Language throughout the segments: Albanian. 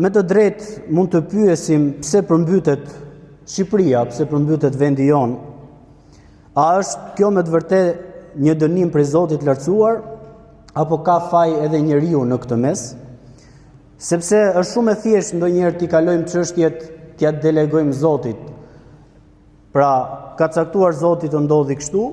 Me të drejtë mund të pyesim pse përmbytet Shqipëria, pse përmbytet vendi jon. A është kjo me të vërtetë një dënim prej Zotit lartësuar, apo ka faj edhe njeriu në këtë mes? Sepse është shumë e thjeshtë ndonjëherë t'i kalojmë çështjet, t'ia delegojmë Zotit. Pra, ka caktuar Zoti të ndodhi kështu,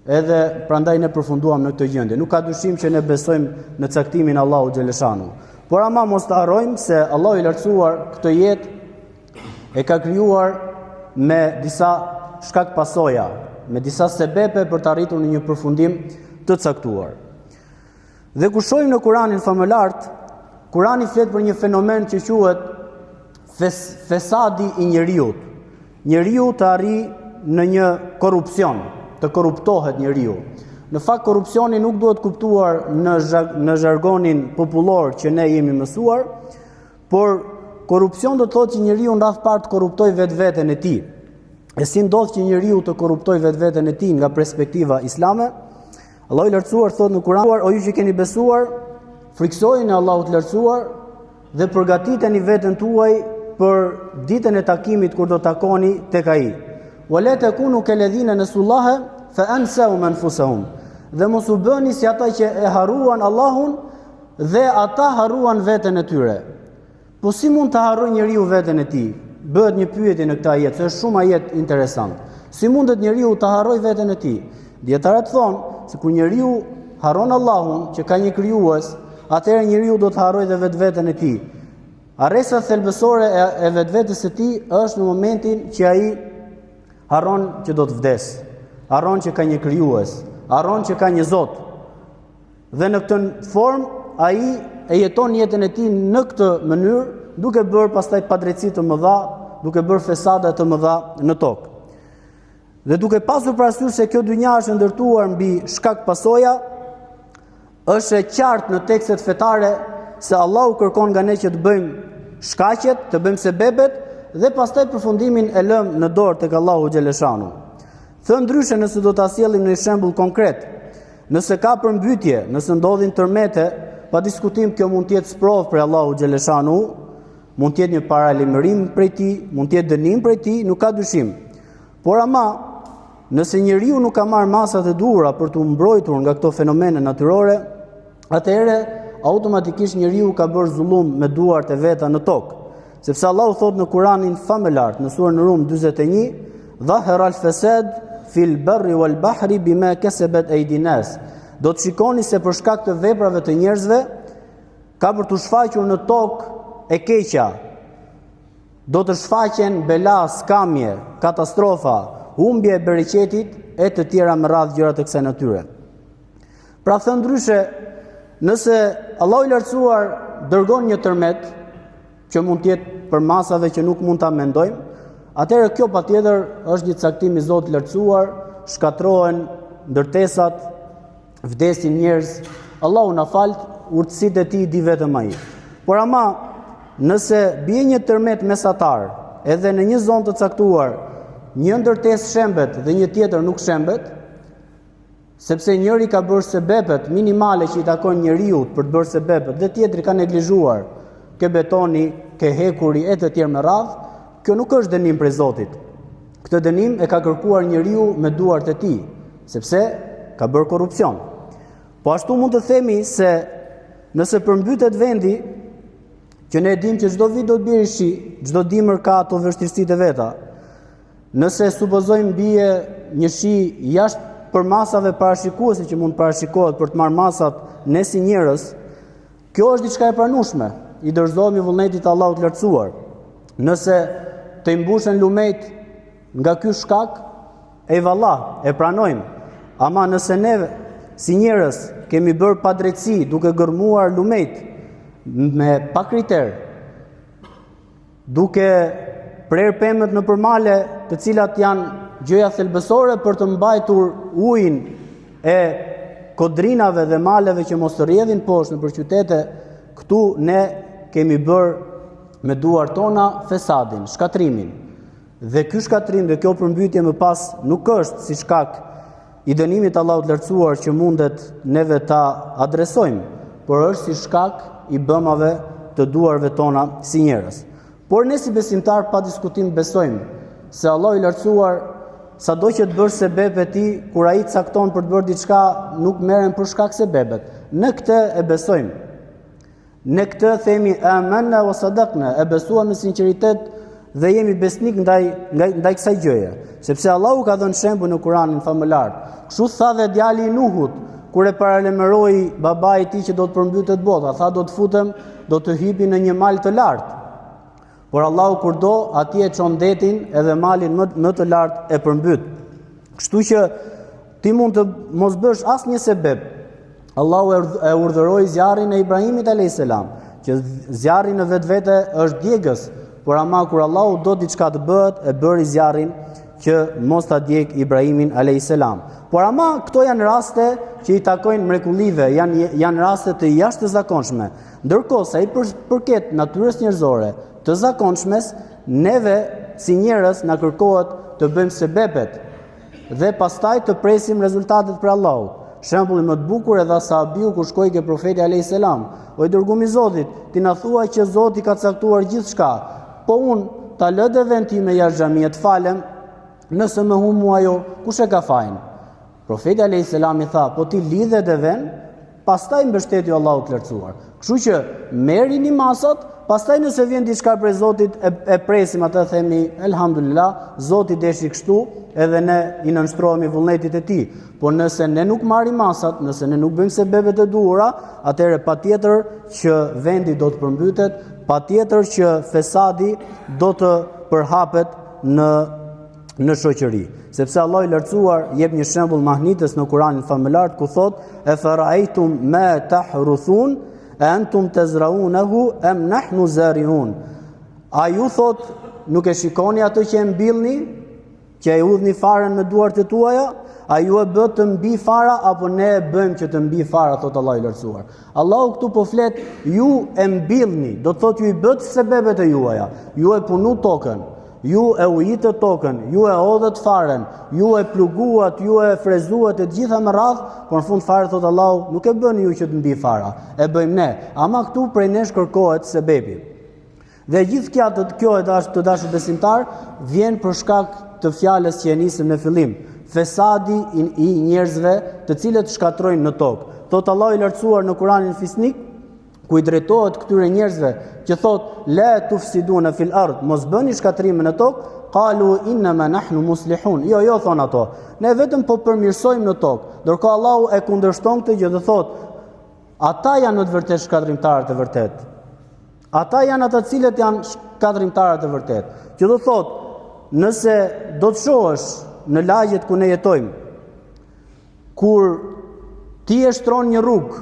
edhe prandaj ne përfunduam në këtë gjendje. Nuk ka dyshim që ne besojmë në caktimin Allahu xhaleshanu. Por ama mos të harrojmë se Allahu i lartësuar këtë jetë e ka krijuar me disa shkak pasoja, me disa sebepe për të arritur në një përfundim të caktuar. Dhe kur shohim në Kuranin famëlart, Kurani flet për një fenomen që quhet fesadi i njeriut. Njeriu të arrijë në një korrupsion, të korruptohet njeriu. Në fakt korrupsioni nuk duhet kuptuar në zhargonin popullor që ne jemi mësuar, por korrupsion do të thotë që njeriu në radh parë të korruptojë vetveten e tij. E si ndodh që njeriu të korruptojë vetveten e tij nga perspektiva islame? Allahu i lartësuar thotë në Kur'an: "O ju që keni besuar, friksojeni Allahut të lartësuar dhe përgatiteni veten tuaj për ditën e takimit kur do takoni tek ai. Wa la takunu kalladhina nasullaha fa ansahum anfusahum." Dhe mos u bëni si ata që e harruan Allahun dhe ata harruan veten e tyre. Po si mund të harrojë njeriu veten e tij? Bëhet një pyetje në këtë ajet, se është shumë ajet interesant. Si mundet njeriu të harrojë veten e tij? Dietarët thonë se kur njeriu harron Allahun, që ka një krijues, atëherë njeriu do të harrojë dhe vetveten e tij. Arresa thelbësore e vetvetes së tij është në momentin që ai harron që do të vdes, harron që ka një krijues, harron që ka një Zot. Dhe në këtë formë ai e jeton jetën e tij në këtë mënyrë, duke bërë pastaj padrejtësi të mëdha, duke bërë fesada të mëdha në tokë. Dhe duke pasur parasysh se kjo dynja është ndërtuar mbi shkak pasoja, është e qartë në tekstet fetare se Allahu kërkon nga ne që të bëjmë shkaqet, të bëjmë sebebet dhe pastaj përfundimin e lëm në dorë tek Allahu xhaleshanu. Thënë ndryshe, nëse do ta sjellim në një shembull konkret, nëse ka përmbytje, nëse ndodhin tërmete, pa diskutim kjo mund të jetë sprovë për Allahu xhaleshanu, mund të jetë një paralajmërim prej tij, mund të jetë dënim prej tij, nuk ka dyshim. Por ama nëse njeriu nuk ka marrë masat e duhura për të mbrojtur nga këto fenomene natyrore, atëherë automatikisht njeriu ka bërë zullum me duart e veta në tokë. Sepse Allahu thot në Kuranin famëlart, në surën Rum 41, "Dhahara al-fasad fil barri wal bahri bima kasabat aydin nas." Do të shikoni se për shkak të veprave të njerëzve ka për të shfaqur në tokë e keqja. Do të shfaqen bela, skamje, katastrofa, humbje e bereqetit e të tjera me radhë gjëra të kësaj natyre. Pra thënë ndryshe, nëse Allahu i lartësuar dërgon një tërmet që mund të jetë për masave që nuk mund ta mendojmë, atëherë kjo patjetër është një caktim i Zotit të lartësuar, shkatrohen ndërtesat, vdesin njerëz, Allahu na fal, urtësitë e tij di vetëm ai. Por ama nëse bie një tërmet mesatar, edhe në një zonë të caktuar, një ndërtesë shembet dhe një tjetër nuk shembet, sepse njëri ka bërë sebepet minimale që i takon njeriu për të bërë sebepet, dhe tjetri ka neglizhuar, ke betoni, ke hekuri e të tjerë me radhë, kjo nuk është dënim prej Zotit. Këtë dënim e ka kërkuar njeriu me duart e tij, sepse ka bërë korrupsion. Po ashtu mund të themi se nëse përmbytet vendi, që ne dim që çdo vit do të bjerë shi, çdo dimër ka ato vështirësitë e veta. Nëse supozojmë bie një shi jashtë për masave parashikuese që mund parashikohet për të marrë masat ne si njerëz, kjo është diçka e pranueshme. I dorëzohemi vullnetit të Allahut të lartësuar. Nëse të mbushen lumet nga ky shkak, eyvallah, e pranojmë. Ama nëse ne si njerëz kemi bërë padrejtësi duke gërmuar lumet me pa kriter, duke prerë pemët në përmale, të cilat janë gjëja thelbësore për të mbajtur ujin e kodrinave dhe maleve që mos të rrjedhin poshtë nëpër qytete, këtu ne kemi bërë me duart tona fesadin, shkatrimin. Dhe ky shkatrim dhe kjo përmbytje më pas nuk është si shkak i dënimit Allahut lartësuar që mundet neve ta adresojmë, por është si shkak i bëmave të duarve tona si njerëz. Por ne si besimtar pa diskutim besojmë se Allahu i lartësuar sado që të bësh sebeb e ti, kur ai cakton për të bërë diçka, nuk merren për shkak sebebet. Në këtë e besojmë. Ne këtë themi amanna wa sadaqna, e besuam me sinqeritet dhe jemi besnik ndaj kësaj gjëje, sepse Allahu ka dhënë shembull në Kur'anin famëlar. Kështu tha dhe djali i Nuhut, kur e paralajmëroi babait i tij që do të përmbytet bota, tha do të futem, do të hypi në një mal të lartë. Por Allahu kur do, atje e çon detin edhe malin më të lartë e përmbyt. Kështu që ti mund të mos bësh asnjë sebeb. Allahu e urdhëroi zjarrin e Ibrahimit alayhis salam, që zjarri në vetvete është djegës, por ama kur Allahu do diçka të bëhet, e bëri zjarrin që mos ta djeg Ibrahimin alayhis salam. Por ama këto janë raste që i takojnë mrekullive, janë raste të jashtëzakonshme. Ndërkohë sa i përket natyrës njerëzore të zakonshmes, neve si njerëz na kërkohet të bëjmë sebepet dhe pastaj të presim rezultatet për Allahu. Shembulli më të bukur e dha Sahabiu kur shkoi ke profeti alayhis salam. O i dërguar i Zotit, ti na thuaj që Zoti ka caktuar gjithçka, po unë ta lë dhe vend time jashtë xhamie të falem, nëse më hum mua ajo, kush e ka fajin? Profeti alayhis salam i tha, po ti lidhe dhe vend, pastaj mbështeti Allahu të lartësuar. Kështu që merrini masat, pastaj nëse vjen diçka prej Zotit e presim atë, themi elhamdulillah, Zoti deshi kështu, edhe ne i nënshtrohemi vullnetit e tij. Por nëse ne nuk marrim masat, nëse ne nuk bëjmë sebebet e duhura, atëherë patjetër që vendi do të përmbytet, patjetër që fesadi do të përhapet në shoqëri. Sepse Allahu i lartësuar jep një shembull mahnitës në Kur'anin famëlar ku thotë: "E fara'aytum ma tahruthun antum tazra'unahu am nahnu zari'un." A ju thot, nuk e shikoni atë që e mbillni, që e udhni farën me duart e tuaja? A ju e bë të mbi fara apo ne e bëjmë që të mbi fara, thot Allahu i lartësuar. Allahu këtu po flet, ju e mbillni, do të thot ju i bët sebebet e juaja, ju e punu tokën, ju e ujitët tokën, ju e odhët faren, ju e pluguat, ju e frezuat e gjitha më radh, por në fund fare thot Allahu, nuk e bëni ju që të mbi fara, e bëjmë ne. Ama këtu prej nesh kërkohet sebebi. Dhe gjithë kjo e të dashur besimtar vjen për shkak të fjalës që e nisëm në fillim, fesadi i njerëzve të cilët shkatrojnë në tokë. Thot Allahu i lartësuar në Kur'anin Fisnik, ku i drejtohet këtyre njerëzve që thot la tufsiduna fil ard, mos bëni shkatrime në tokë, qalu innama nahnu muslihun. Jo, thon ato, ne vetëm po përmirësojmë në tokë. Ndërkohë Allahu e kundërshton këtë gjë dhe thot, ata janë në të vërtet shkatrimtarët e vërtet. Ata janë ata cilët janë shkatrimtarët e vërtet. Që do thot, nëse do të shohësh në lagjet ku ne jetojmë, kur ti e shtron një rrugë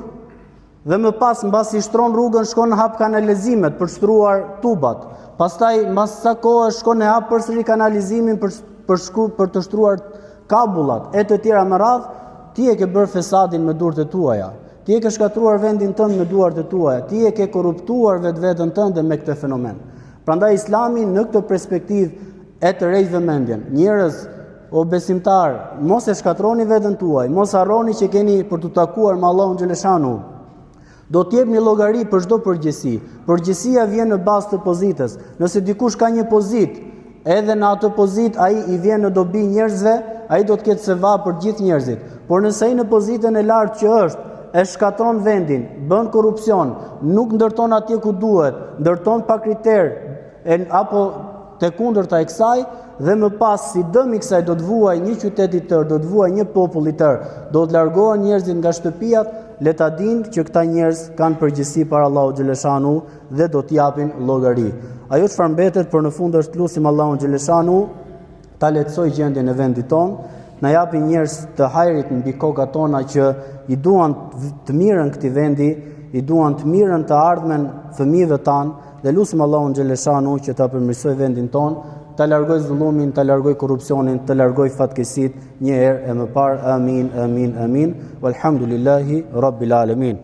dhe më pas mbasi shtron rrugën shkon në hap kanalizimet për shtruar tubat, pastaj mbas sa kohë shkon e hap përsëri kanalizimin për të shtruar kabullat e të tjera me radh, ti e ke bërë fesadin me durët e tuaja. Ti e ke shkatruar vendin tënd me duart e tuaja, ti e ke korruptuar vetveten tënde me këtë fenomen. Prandaj Islami në këtë perspektivë e të rejtë vëmendjen. Njerëz, o besimtar, mos e shkatroni veten tuaj, mos harroni që keni për të takuar me Allahun xhaleshanu. Do të jepni llogari për çdo përgjegjësi. Përgjegjësia vjen në bazë të pozitës. Nëse dikush ka një pozitë, edhe në atë pozitë ai i vjen në dobi njerëzve, ai do të ketë sevap për gjithë njerëzit. Por nëse ai në pozitën e lartë që është, e shkatron vendin, bën korrupsion, nuk ndërton atje ku duhet, ndërton pa kriter, apo të kundërta e kësaj, dhe më pas si dëm i kësaj do të vuaj një qytet i tërë, do të vuaj një popull i tërë, do të largohen njerëzit nga shtëpiat, le ta dinë që këta njerëz kanë përgjegjësi para Allahut xhaleshanu dhe do të japin llogari. Ajo çfarë mbetet për në fund është lutim Allahun xhaleshanu ta lehtësoj gjendjen e vendit tonë, na japi njerëz të hajrit mbi kokat tona që i duan të mirën këtij vendi, i duan të mirën të ardhmen fëmijëve tanë, dhe lutim Allahun xhaleshanu që ta përmirësoj vendin tonë, ta largoj zullumin, ta largoj korrupsionin, ta largoj fatkeqësitë një herë e më parë. Amin, amin, amin. Walhamdulillahi rabbil alamin.